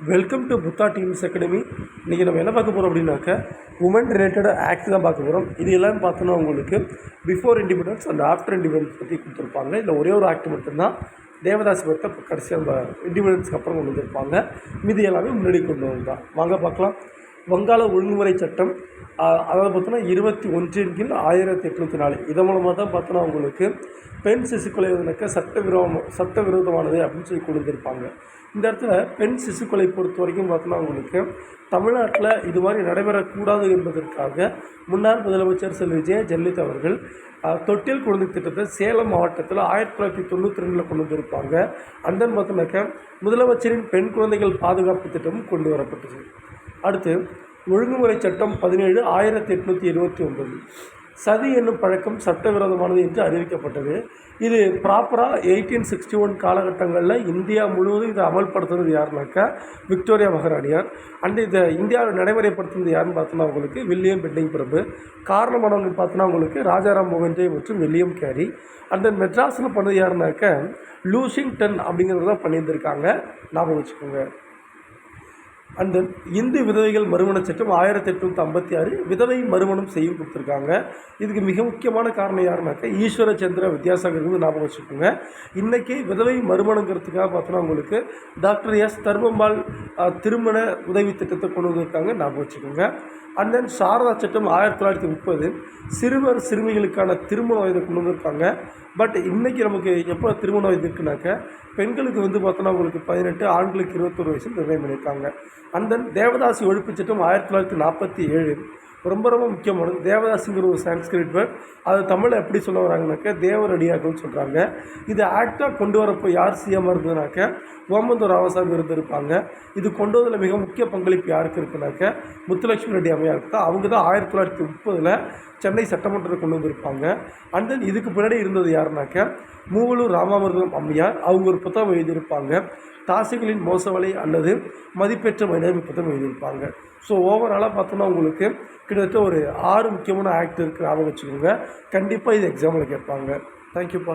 Welcome to Buddha TVS academy. இன்றைக்கி நம்ம என்ன பார்க்க போகிறோம் அப்படின்னாக்க உமன் ரிலேட்டட் ஆக்ட் தான் பார்க்க போகிறோம். இது எல்லாம் பார்த்தோன்னா உங்களுக்கு before independence and after independence பற்றி கொடுத்துருப்பாங்க. இல்லை ஒரே ஒரு ஆக்ட் மட்டும்தான் தேவதாசி பற்றி கடைசியாக நம்ம இண்டிபெண்டன்ஸ்க்கு அப்புறம் கொண்டு வந்திருப்பாங்க. மீதி எல்லாமே முன்னாடி கொண்டு வந்தால் வாங்க பார்க்கலாம். வங்காள ஒழுங்குமுறை சட்டம் அதாவது பார்த்தோன்னா 21/1804 இதன் மூலமாக தான் பார்த்தோன்னா உங்களுக்கு பெண் சிசு கொலை சட்டவிரோதமானது அப்படின்னு சொல்லி கொண்டு வந்திருப்பாங்க. இந்த இடத்துல பெண் சிசு கொலை பொறுத்த வரைக்கும் பார்த்தோன்னா உங்களுக்கு தமிழ்நாட்டில் இது மாதிரி நடைபெறக்கூடாது என்பதற்காக முன்னாள் முதலமைச்சர் செல்வி ஜெயலலிதா அவர்கள் தொட்டில் குழந்தை திட்டத்தை சேலம் மாவட்டத்தில் 1992 கொண்டு வந்திருப்பாங்க. அந்த பார்த்தோன்னாக்க முதலமைச்சரின் பெண் குழந்தைகள் பாதுகாப்பு திட்டமும் கொண்டு வரப்பட்டது. அடுத்து ஒழுங்குமுறை சட்டம் 17/1829 சதி என்னும் பழக்கம் சட்டவிரோதமானது என்று அறிவிக்கப்பட்டது. இது ப்ராப்பராக 1861 காலகட்டங்களில் இந்தியா முழுவதும் இதை அமல்படுத்துறது யாருனாக்கா விக்டோரியா மகாராணியார். இதை இந்தியாவில் நடைமுறைப்படுத்துறது யாருன்னு பார்த்தோன்னா உங்களுக்கு வில்லியம் பெண்டிங் பிரபு. காரணமானவங்க பார்த்தோன்னா உங்களுக்கு ராஜாராம் மோகன் ராய் மற்றும் வில்லியம் கேரி. அந்த மெட்ராஸில் பண்ணது யாருனாக்கா லூசிங்டன் அப்படிங்கிறது தான் பண்ணியிருந்திருக்காங்க, ஞாபகம் வச்சுக்கோங்க. அந்த இந்து விதவைகள் மறுமண சட்டம் 1856 விதவை மறுமணம் செய்யும் கொடுத்துருக்காங்க. இதுக்கு மிக முக்கியமான காரணம் யாருனாக்கா ஈஸ்வர சந்திர வித்யாசாகர் இருந்து ஞாபகம் வச்சுக்கோங்க. இன்றைக்கி விதவை மறுமணங்கிறதுக்காக பார்த்தோன்னா உங்களுக்கு டாக்டர் எஸ் தர்மம்பால் திருமண உதவி திட்டத்தை கொண்டு வந்திருக்காங்க, ஞாபகம் வச்சுக்கோங்க. அண்ட் தென் சாரதா சட்டம் 1930 சிறுவர் சிறுமிகளுக்கான திருமண வயதை கொண்டு வந்திருக்காங்க. பட் இன்றைக்கி நமக்கு எப்போ திருமண வயது இருக்குனாக்க பெண்களுக்கு பார்த்தோன்னா உங்களுக்கு 18, ஆண்களுக்கு 21 வயசு நிர்ணயம் பண்ணியிருக்காங்க. அண்ட் தென் தேவதாசி ஒழிப்பு சட்டம் 1947 ரொம்ப ரொம்ப முக்கியமானது. தேவதாசிங்கிற ஒரு சான்ஸ்கிரிட் வேர்ட், அது தமிழில் எப்படி சொல்ல வராங்கனாக்க தேவரடியார்கள்னு சொல்கிறாங்க. இது ஆக்டாக கொண்டு வரப்போ யார் சிஎம்மாக இருந்ததுனாக்க ஓமந்தூர் ராமசாமி இருந்திருப்பாங்க. இது கொண்டு வந்ததில் மிக முக்கிய பங்களிப்பு யாருக்கு இருக்குனாக்க முத்துலட்சுமி ரெட்டி அம்மையாருக்கு தான். அவங்க தான் 1930 சென்னை சட்டமன்றத்தை கொண்டு வந்திருப்பாங்க. அண்ட் தென் இதுக்கு பின்னாடி இருந்தது யாருனாக்க மூவலூர் ராமாமிர்தம் அம்மையார். அவங்க ஒரு புத்தகம் எழுதியிருப்பாங்க, தாசிகளின் மோசவலை அல்லது மதிப்பெற்ற மனிதர் புத்தகம் எழுதியிருப்பாங்க. ஸோ ஓவராலாக பார்த்தோன்னா உங்களுக்கு கிட்டத்தட்ட ஒரு 6 முக்கியமான ஆக்ட் இருக்குது, ஞாபகம் வச்சுக்கோங்க. கண்டிப்பாக இது எக்ஸாமில் கேட்பாங்க. தேங்க்யூப்பா.